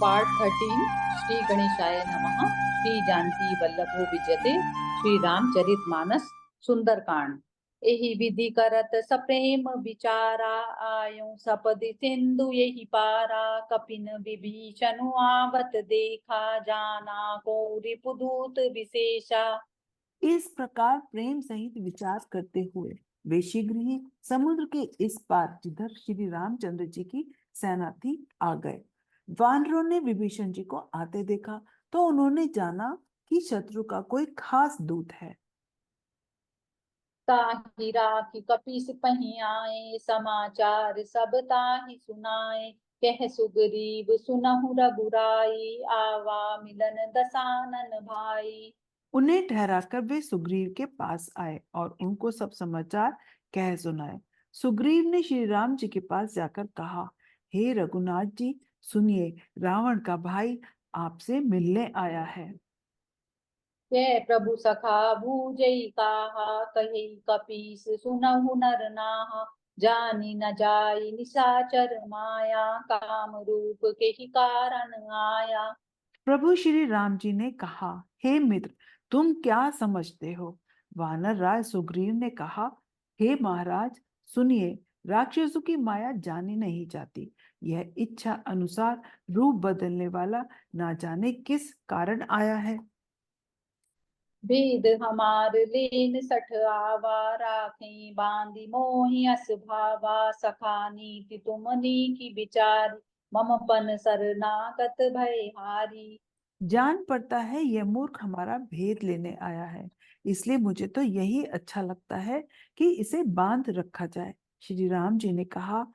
Part 13। Shri गणेशाय नमः। श्री जानकी वल्लभो विजयते। श्री रामचरितमानस सुंदरकांड। एहि विधि करत सप्रेम विचारा, आयो सपदि सिंधु यही पारा। कपिन विभीषण आवत देखा, जाना को रिपुदूत विशेषा। इस प्रकार प्रेम सहित विचार करते हुए वे शीघ्र ही समुद्र के इस पार, जिधर श्री रामचंद्र जी की सेना थी, आ गए। वानरों ने विभीषण जी को आते देखा तो उन्होंने जाना कि शत्रु का कोई खास दूत है। ताहि राखी कपीस पही आए, समाचार सब ताहि सुनाए। कह सुग्रीव सुनहु रघुराई, आवा मिलन दसानन भाई। उन्हें ठहराकर वे सुग्रीव के पास आए और उनको सब समाचार कह सुनाए। सुग्रीव ने श्री राम जी के पास जाकर कहा, हे रघुनाथ जी, सुनिए, रावण का भाई आपसे मिलने आया है। कह प्रभु सखा भूजई काहा, कही कपीस सुनहु नर नाहा। जानी न जाई निशाचर माया, काम रूप के ही कारण आया। प्रभु श्री राम जी ने कहा, हे मित्र, तुम क्या समझते हो? वानर राज सुग्रीव ने कहा, हे महाराज, सुनिए, राक्षसों की माया जानी नहीं जाती। यह इच्छा अनुसार रूप बदलने वाला ना जाने किस कारण आया है। भेद हमार लेन सठ आवा, राखें बांधी मोहि अस भावा। सखा नीति तुम नीकी विचारी, मम पन शरणागत भय हारी। जान पड़ता है यह मूर्ख हमारा भेद लेने आया है, इसलिए मुझे तो यही अच्छा लगता है कि इसे बांध रखा जाए। श्री राम जी ने कहा,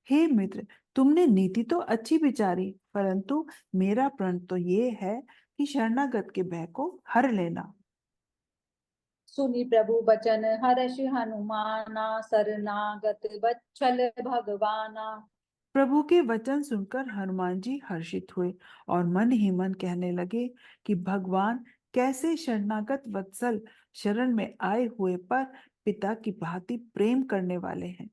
हे मित्र, तुमने नीति तो अच्छी विचारी, परंतु मेरा प्रण तो ये है कि शरणागत के भय को हर लेना। सुनि प्रभु बचन हर्ष हनुमाना, शरणागत बच्छल भगवाना। प्रभु के वचन सुनकर हनुमान जी हर्षित हुए और मन ही मन कहने लगे कि भगवान कैसे शरणागत वत्सल, शरण में आए हुए पर पिता की भांति प्रेम करने वाले हैं।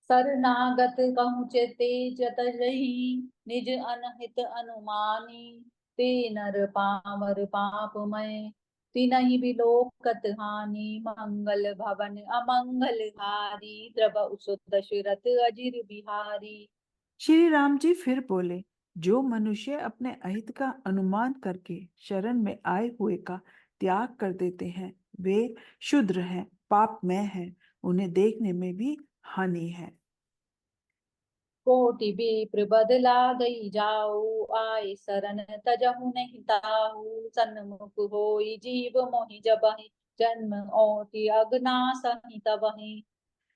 शरणागत कहूँ तेज तजहि, निज अनहित अनुमानी। ते नर पामर पापमय, तिनहि बिलोकत हानि। मंगल भवन अमंगल हारी, द्रव सु दशरथ अजिर बिहारी। श्री राम जी फिर बोले, जो मनुष्य अपने अहित का अनुमान करके शरण में आए हुए का त्याग कर देते हैं, वे शूद्र हैं, पापमय हैं, उन्हें देखने में भी हानि है। कोटि विप्र बदला गई जाऊ, आए शरण तजहु नहीं ताऊ। सन्मुख होई जीव मोहि जबहि, जन्म ओटि अगना सहि तबहि।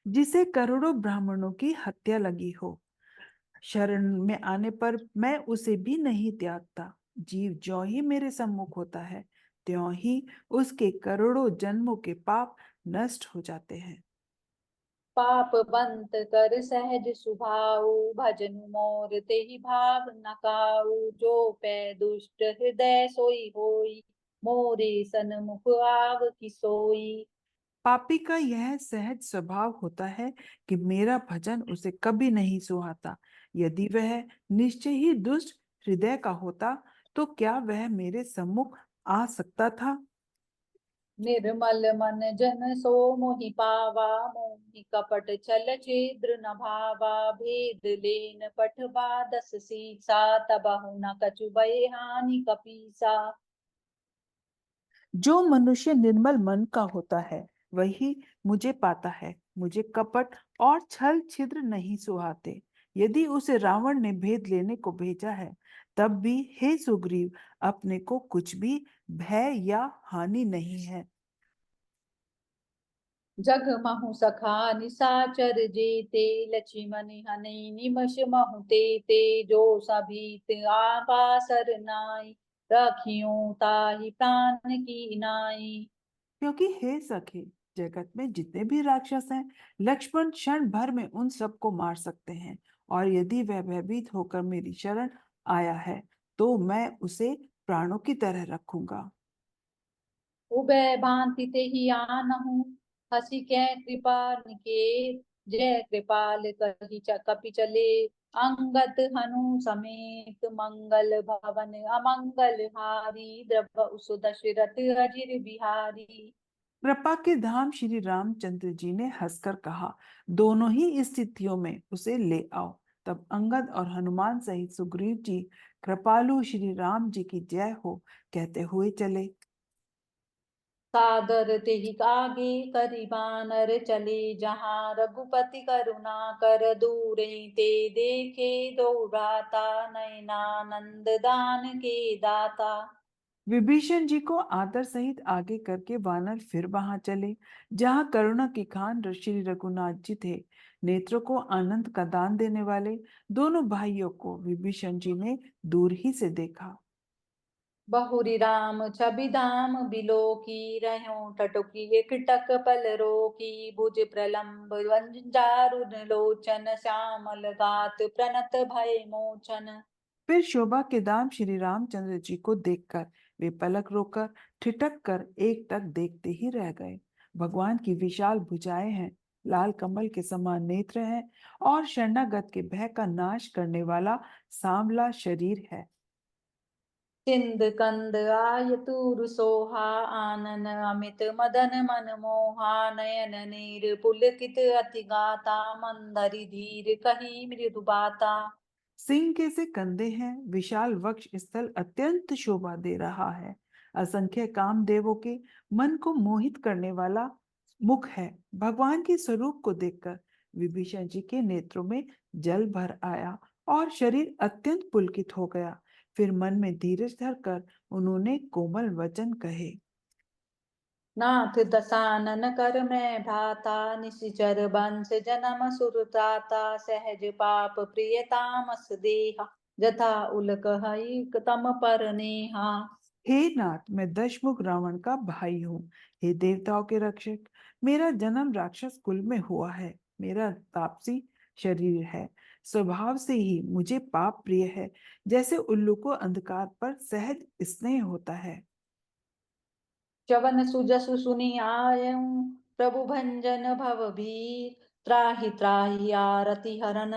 जिसे करोड़ों ब्राह्मणों की हत्या लगी हो, शरण में आने पर मैं उसे भी नहीं त्यागता। जीव ज्यों ही मेरे सम्मुख होता है, त्यों ही उसके करोड़ों जन्मों के पाप नष्ट हो जाते हैं। पाप बंत कर सहज सुभाऊ, भजनु मोर तेहि भाव न काऊ। जो पै दुष्ट हृदय सोई होई, मोरे सन्मुख आव की सोई। पापी का यह सहज स्वभाव होता है कि मेरा भजन उसे कभी नहीं सुहाता। यदि वह निश्चय ही दुष्ट हृदय का होता तो क्या वह मेरे सम्मुख आ सकता था? निर्मल मन जन सो मोहि पावा, मोहि कपट छल छिद्र न भावा। भेद लेन पठवा दस सीसा, तबहु न कछु भय हानि कपीसा। जो मनुष्य निर्मल मन का होता है वही मुझे पाता है। मुझे कपट और छल छिद्र नहीं सुहाते। यदि उसे रावण ने भेद लेने को भेजा है, तब भी हे सुग्रीव, अपने को कुछ भी भय या हानि नहीं है। जग महु सखा निसाचर जेते, लक्ष्मण हनि निमष महु तेते। जो सभीत आवा सरनाई, रखियो ताहि प्राण की नाई। क्योंकि हे सखे, जगत में जितने भी राक्षस हैं, लक्ष्मण क्षण भर में उन सबको मार सकते हैं। और यदि वह भयभीत होकर मेरी शरण आया है तो मैं उसे प्राणों की तरह रखूंगा। उभय भांति ते ही आनहु, हसी कै कृपा निकेत। जय कृपाल कपि चले अंगद हनु समेत मंगल भवन अमंगल हारी द्रव उस दशरथ अजिर बिहारी। कृपा के धाम श्री रामचंद्र जी ने हंसकर कहा, दोनों ही स्थितियों में उसे ले आओ। तब अंगद और हनुमान सहित सुग्रीव जी कृपालु श्री राम जी की जय हो कहते हुए चले। सादर तेहि आगे करि बानर चले जहाँ रघुपति करुणा कर दूरे ते देखे दौड़ाता नयनानंद दान के दाता। विभीषण जी को आदर सहित आगे करके वानर फिर वहां चले जहां करुणा की खान श्री रघुनाथ जी थे। नेत्रों को आनंद का दान देने वाले दोनों भाइयों को विभीषण जी ने दूर ही से देखा। बहुरी राम छवि धाम बिलो की रहो टटुकी एकटक पल रोकी भुज प्रलंब वंजारुन लोचन श्यामल गात प्रणत भय मोचन। फिर शोभा के दाम श्री रामचंद्र जी को देखकर वे पलक रोकर ठिठक कर एक टक देखते ही रह गए। भगवान की विशाल भुजाएं हैं, लाल कमल के समान नेत्र हैं और शरणागत के भय का नाश करने वाला सांवला शरीर है। सिंध कंद आय तूर सोहा आनन अमित मदन मन मोहा नयन नीर पुलकित अति गाता मंदरी धीर कही मृदु बाता। सिंह के से कंधे हैं, विशाल वक्ष स्थल अत्यंत शोभा दे रहा है। असंख्य कामदेवों के मन को मोहित करने वाला मुख है। भगवान के स्वरूप को देखकर विभीषण जी के नेत्रों में जल भर आया और शरीर अत्यंत पुलकित हो गया। फिर मन में धीरज धरकर उन्होंने कोमल वचन कहे। नाथ दसानन कर मैं भ्राता निशिचर बंस जन्म सुरताता सहज पाप प्रिय तामस देहा जथा उलक हई तम पर नेहा। हे नाथ, मैं दशमुख रावण का भाई हूँ। हे देवताओं के रक्षक, मेरा जन्म राक्षस कुल में हुआ है। मेरा तापसी शरीर है। स्वभाव से ही मुझे पाप प्रिय है, जैसे उल्लू को अंधकार पर सहज स्नेह होता है। चवन सुजसु सुनि आयऊँ प्रभु भंजन भव भीर त्राहि त्राहि आरति हरन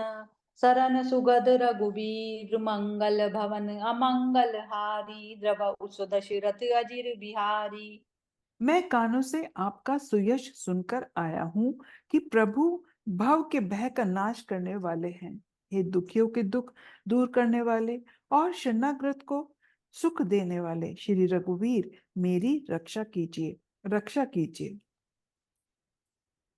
सरन सुगद रघुबीर मंगल भवन अमंगल हारी द्रव उस दशरथ अजिर बिहारी। मैं कानों से आपका सुयश सुनकर आया हूँ कि प्रभु भव के भय का नाश करने वाले हैं। हे दुखियों के दुख दूर करने वाले और शरणागत को सुख देने वाले श्री रघुवीर, मेरी रक्षा कीजिए, रक्षा कीजिए।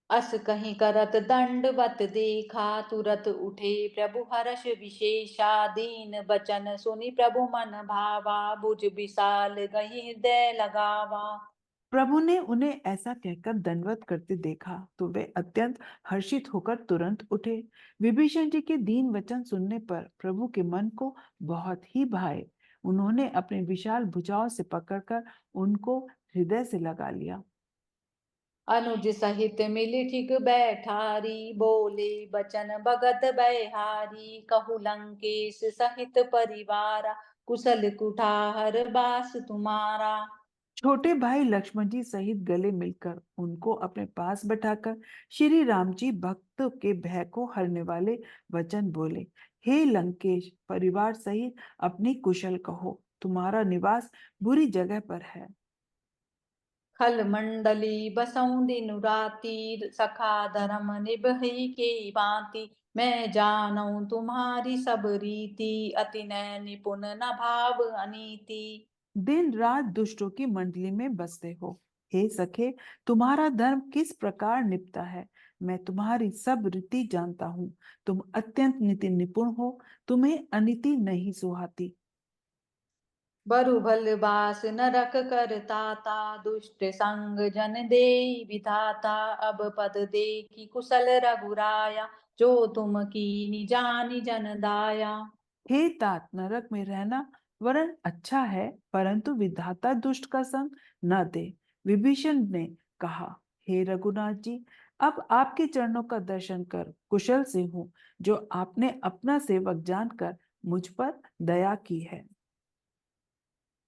अस कहीं करत दंडवत देखा तुरत उठे प्रभु हर्ष विशेषा दीन बचन सुनि प्रभु मन भावा भुज विशाल गही हृदय लगावा। प्रभु ने उन्हें ऐसा कहकर दंडवत करते देखा तो वे अत्यंत हर्षित होकर तुरंत उठे। विभीषण जी के दीन वचन सुनने पर प्रभु के मन को बहुत ही भाए। उन्होंने अपने विशाल भुजाओं से पकड़कर उनको हृदय से लगा लिया। अनुज सहित मिली ठिक बैठारी बोले बचन भगत बैहारी कहु लंकेश सहित परिवारा कुशल कुठार बास तुम्हारा। छोटे भाई लक्ष्मण जी सहित गले मिलकर उनको अपने पास बैठाकर श्री राम जी भक्त के भय को हरने वाले वचन बोले। हे लंकेश, परिवार सहित अपनी कुशल कहो, तुम्हारा निवास बुरी जगह पर है। खल मंडली बसऊं दिनु राती सखा धर्म निभई के भांति मैं जानूं तुम्हारी सब रीति अति नय निपुण न भाव अनीति। दिन रात दुष्टों की मंडली में बसते हो। हे सखे, तुम्हारा धर्म किस प्रकार निपटा है, मैं तुम्हारी सब रीति जानता हूँ। तुम अत्यंत नीति निपुण हो, तुम्हें अनीति नहीं सुहाती। बरु भल बास नरक कर ताता दुष्ट संग जन दे विधाता अब पद देखी कुशल रघुराया जो तुम कीनी जानी जन दाया। हे तात, नरक में रहना वरन अच्छा है, परंतु विधाता दुष्ट का संग न दे। विभीषण ने कहा, हे रघुनाथ जी, अब आपके चरणों का दर्शन कर कुशल से हूँ, जो आपने अपना सेवक जानकर मुझ पर दया की है।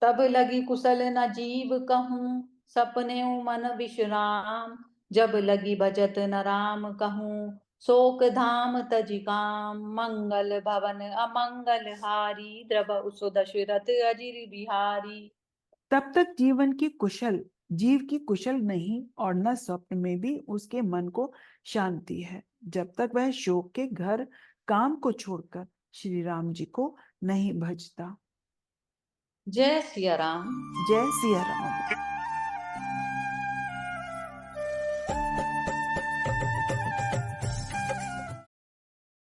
तब लगी कुशल न जीव कहूँ सपने मन विश्राम जब लगी भजत न राम कहूँ शोक धाम तजिकाम मंगल भवन अमंगल हारी द्रव उसो दशरथ अजिर बिहारी। तब तक जीव की कुशल नहीं और न स्वप्न में भी उसके मन को शांति है, जब तक वह शोक के घर काम को छोड़कर श्री राम जी को नहीं भजता। जय सिया राम। जय सिया राम।